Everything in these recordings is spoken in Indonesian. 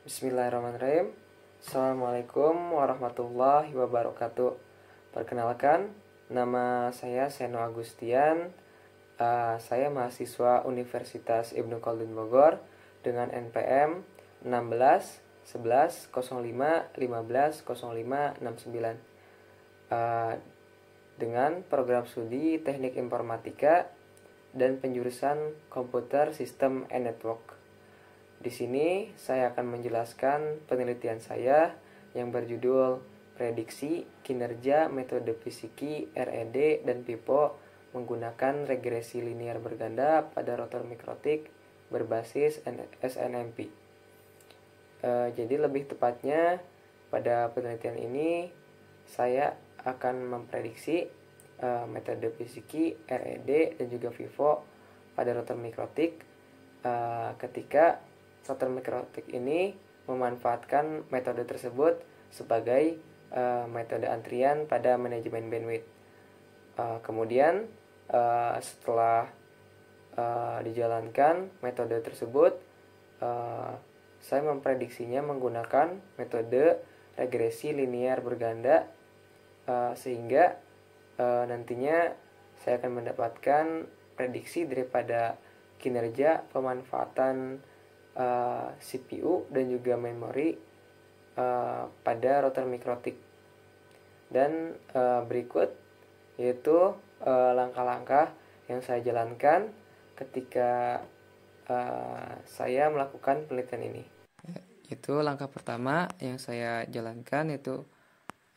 Bismillahirrahmanirrahim. Assalamualaikum warahmatullahi wabarakatuh. Perkenalkan, nama saya Seno Agustian. Saya mahasiswa Universitas Ibnu Khaldun Bogor dengan NPM 16 11 05 15 05 69 dengan program studi Teknik Informatika dan penjurusan Komputer Sistem and Network. Di sini saya akan menjelaskan penelitian saya yang berjudul Prediksi Kinerja Metode Fisiki RED dan FIFO menggunakan regresi linear berganda pada rotor mikrotik berbasis SNMP. Jadi lebih tepatnya pada penelitian ini saya akan memprediksi metode fisiki RED dan juga FIFO pada rotor mikrotik ketika rotor mikrotik ini memanfaatkan metode tersebut sebagai metode antrian pada manajemen bandwidth. Kemudian setelah dijalankan metode tersebut, saya memprediksinya menggunakan metode regresi linear berganda, sehingga nantinya saya akan mendapatkan prediksi daripada kinerja pemanfaatan CPU dan juga memori pada rotor mikrotik. Dan berikut yaitu langkah-langkah yang saya jalankan ketika saya melakukan penelitian ini. Itu langkah pertama yang saya jalankan, yaitu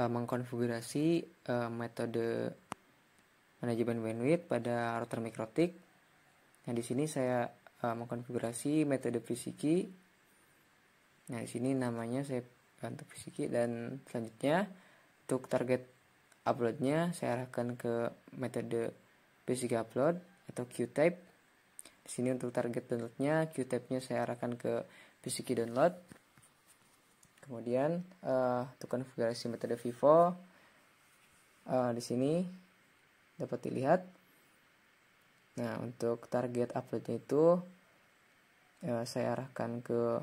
mengkonfigurasi metode manajemen bandwidth pada rotor mikrotik. Nah, di sini saya mengkonfigurasi metode fisiki. Nah, di sini namanya saya untuk fisiki, dan selanjutnya untuk target uploadnya saya arahkan ke metode fisiki upload atau QType. Di sini untuk target downloadnya, QType-nya saya arahkan ke fisiki download. Kemudian untuk konfigurasi metode FIFO, di sini dapat dilihat. Nah, untuk target uploadnya itu saya arahkan ke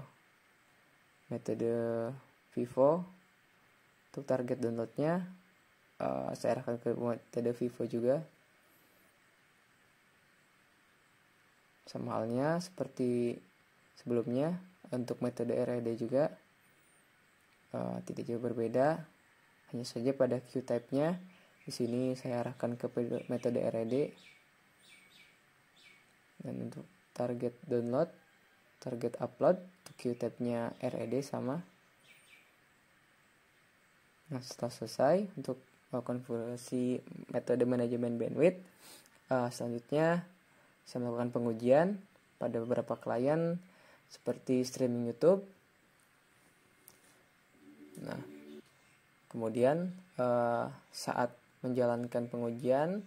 metode FIFO. Untuk target downloadnya saya arahkan ke metode FIFO juga. Sama halnya seperti sebelumnya, untuk metode RED juga tidak jauh berbeda. Hanya saja pada QType-nya di sini saya arahkan ke metode RED. Dan untuk target download, target upload, untuk QType-nya RED sama. Nah, setelah selesai untuk konfigurasi metode manajemen bandwidth, selanjutnya saya melakukan pengujian pada beberapa klien seperti streaming YouTube. Nah, kemudian saat menjalankan pengujian,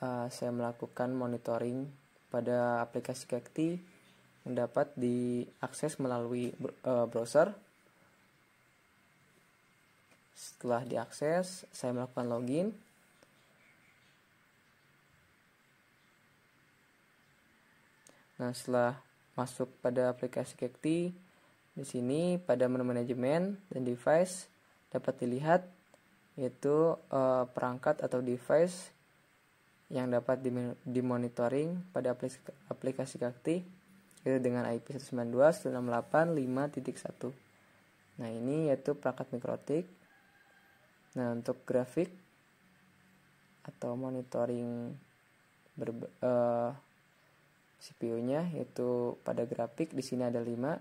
saya melakukan monitoring pada aplikasi Kekti yang dapat diakses melalui browser. Setelah diakses, saya melakukan login. Nah, setelah masuk pada aplikasi Kekti, di sini pada menu manajemen dan device dapat dilihat yaitu perangkat atau device yang dapat dimonitoring pada aplikasi Kekti, yaitu dengan IP 192.168.5.1. Nah, ini yaitu perangkat mikrotik. Nah, untuk grafik atau monitoring CPU-nya, yaitu pada grafik di sini ada 5: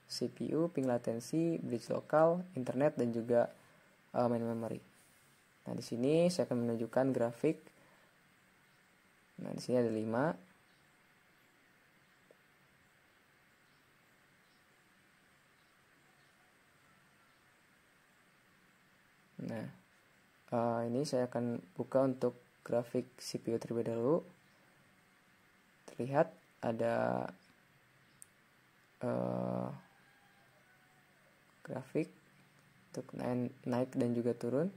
CPU, ping latensi, bridge lokal, internet, dan juga main memory. Nah, di sini saya akan menunjukkan grafik. Nah, di sini ada 5. Nah, ini saya akan buka untuk grafik CPU terlebih dahulu. Terlihat ada grafik untuk naik dan juga turun.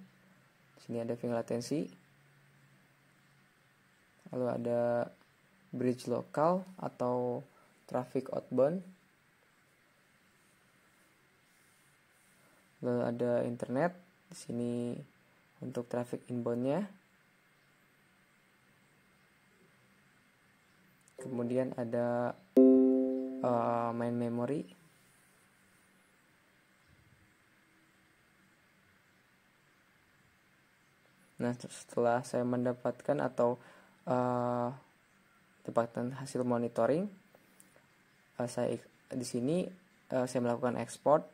Di sini ada ping latensi. Lalu ada bridge lokal atau traffic outbound. Lalu ada internet di sini untuk traffic inbound-nya. Kemudian ada main memory. Nah, setelah saya mendapatkan atau dapatkan hasil monitoring, saya di sini saya melakukan ekspor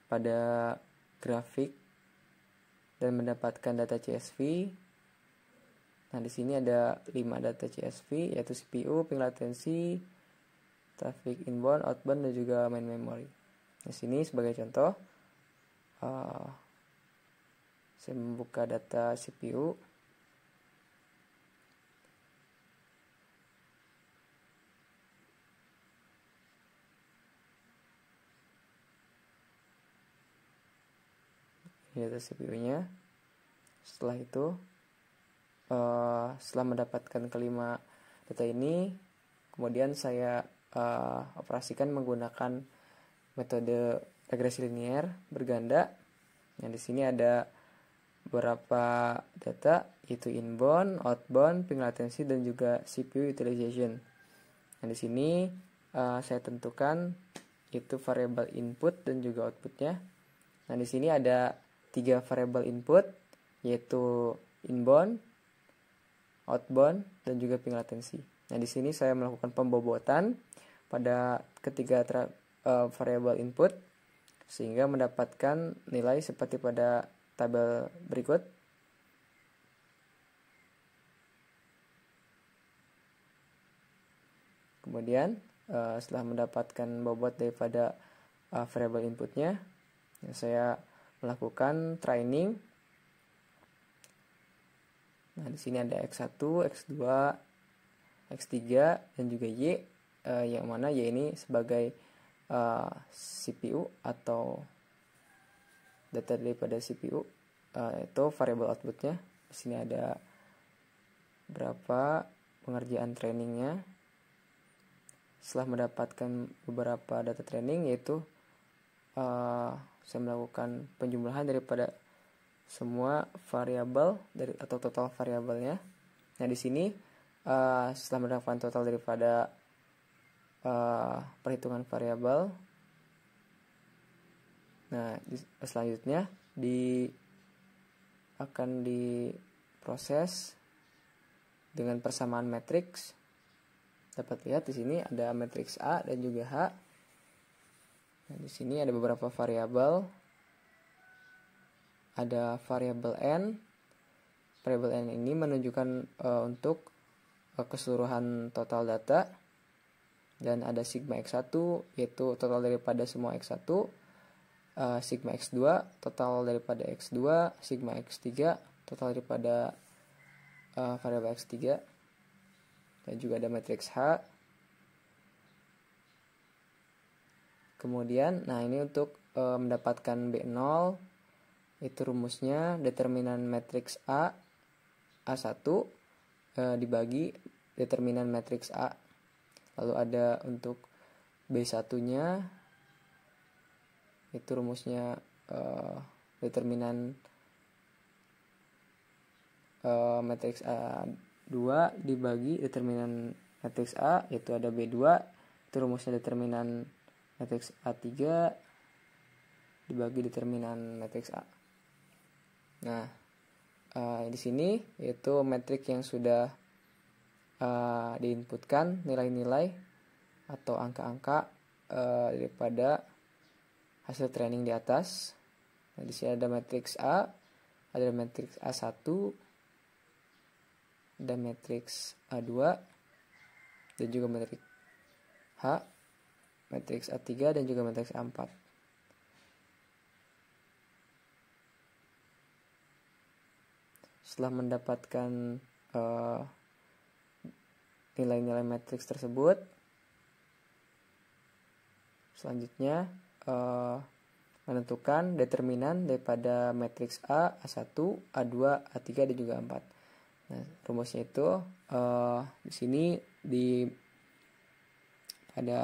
pada grafik dan mendapatkan data CSV. Nah, di sini ada 5 data CSV, yaitu CPU, ping latency, traffic inbound, outbound, dan juga main memory. Di sini sebagai contoh, saya membuka data CPU. Ini data CPU-nya. Setelah itu, setelah mendapatkan kelima data ini, kemudian saya operasikan menggunakan metode regresi linear berganda. Nah, di sini ada beberapa data, yaitu inbound, outbound, ping latency, dan juga CPU utilization. Nah, di sini saya tentukan itu variabel input dan juga outputnya. Nah, di sini ada 3 variabel input, yaitu inbound, outbound, dan juga ping latency. Nah, di sini saya melakukan pembobotan pada ketiga variabel input sehingga mendapatkan nilai seperti pada tabel berikut. Kemudian setelah mendapatkan bobot daripada variabel inputnya, saya melakukan training. Nah, di sini ada X1, X2, X3, dan juga Y, yang mana Y ini sebagai CPU atau data daripada CPU, itu variabel outputnya. Di sini ada berapa pengerjaan trainingnya. Setelah mendapatkan beberapa data training, yaitu saya melakukan penjumlahan daripada semua variabel atau total variabelnya. Nah, di sini setelah mendapatkan total daripada perhitungan variabel, nah selanjutnya akan diproses dengan persamaan matriks. Dapat lihat di sini ada matriks A dan juga H. Nah, di sini ada beberapa variabel. Ada variabel N. Variabel N ini menunjukkan untuk keseluruhan total data. Dan ada sigma X1, yaitu total daripada semua X1. Sigma X2, total daripada X2. Sigma X3, total daripada variabel X3. Dan juga ada matriks H. Kemudian, nah ini untuk mendapatkan B0, itu rumusnya determinan matriks A1 dibagi determinan matriks A. Lalu ada untuk B1-nya, itu rumusnya determinan matriks A2 dibagi determinan matriks A, yaitu ada B2, itu rumusnya determinan matriks A3 dibagi determinan matriks A. Nah, di sini yaitu matriks yang sudah diinputkan nilai-nilai atau angka-angka daripada hasil training di atas. Nah, di sini ada matriks A, ada matriks A1, ada matriks A2, dan juga matriks H, matriks A3, dan juga matriks A4. Setelah mendapatkan nilai-nilai matriks tersebut, selanjutnya menentukan determinan daripada matriks A, A1, A2, A3, dan juga A4. Nah, rumusnya itu di sini ada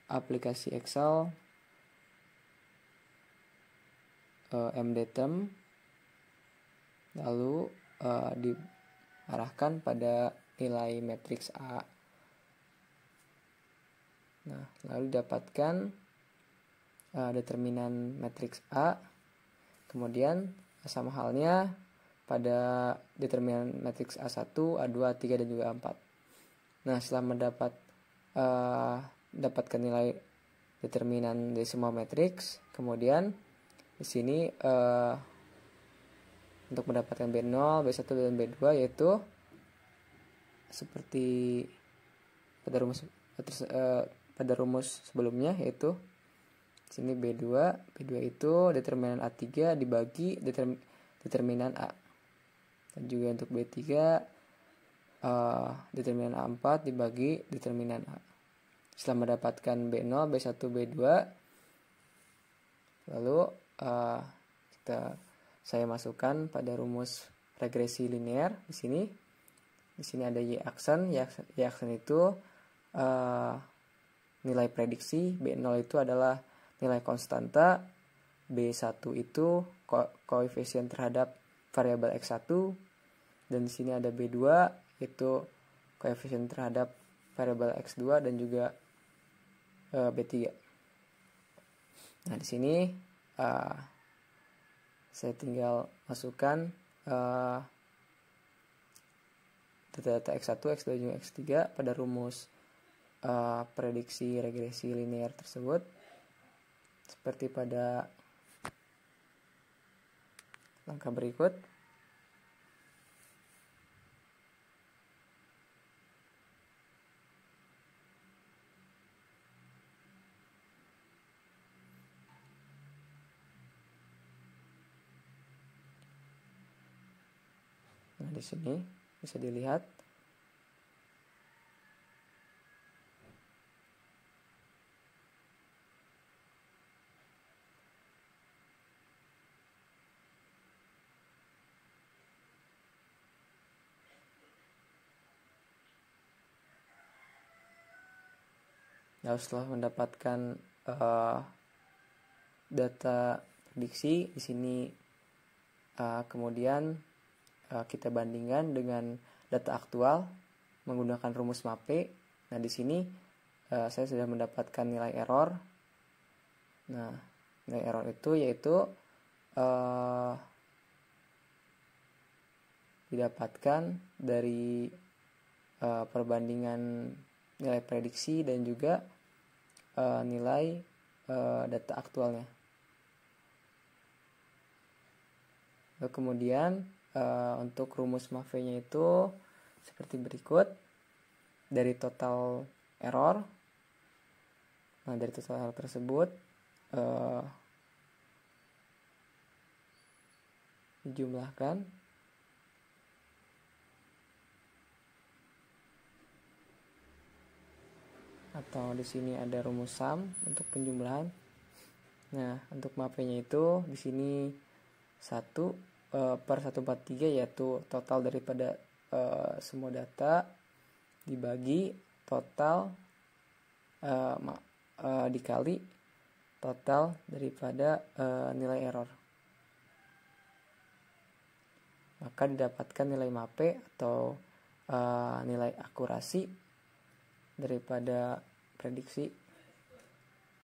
aplikasi Excel MDTerm, lalu diarahkan pada nilai matriks A. Nah, lalu didapatkan determinan matriks A. Kemudian sama halnya pada determinan matriks A1, A2, A3 dan juga A4. Nah, setelah dapatkan nilai determinan dari semua matriks, kemudian di sini untuk mendapatkan B0, B1 dan B2 yaitu seperti pada rumus sebelumnya, yaitu sini B2 itu determinan A3 dibagi determinan A. Dan juga untuk B3 determinan A4 dibagi determinan A. Setelah mendapatkan B0, B1, B2, lalu saya masukkan pada rumus regresi linear di sini. Di sini ada Y aksen. Y aksen itu nilai prediksi, B0 itu adalah nilai konstanta, B1 itu koefisien terhadap variabel X1, dan di sini ada B2 itu koefisien terhadap variabel X2 dan juga B3. Nah, di sini saya tinggal masukkan data X1, X2, dan juga X3 pada rumus prediksi regresi linear tersebut, seperti pada langkah berikut. Nah, di sini bisa dilihat lalu setelah mendapatkan data prediksi di sini, kemudian kita bandingkan dengan data aktual menggunakan rumus MAPE. Nah, di sini saya sudah mendapatkan nilai error. Nah, nilai error itu yaitu didapatkan dari perbandingan nilai prediksi dan juga nilai data aktualnya. Lalu kemudian untuk rumus MAPE-nya itu seperti berikut. Dari total error, nah dari total error tersebut dijumlahkan atau di sini ada rumus sum untuk penjumlahan. Nah, untuk MAPE-nya itu di sini 1/143, yaitu total daripada semua data dibagi total dikali total daripada nilai error. Maka didapatkan nilai MAPE atau nilai akurasi daripada prediksi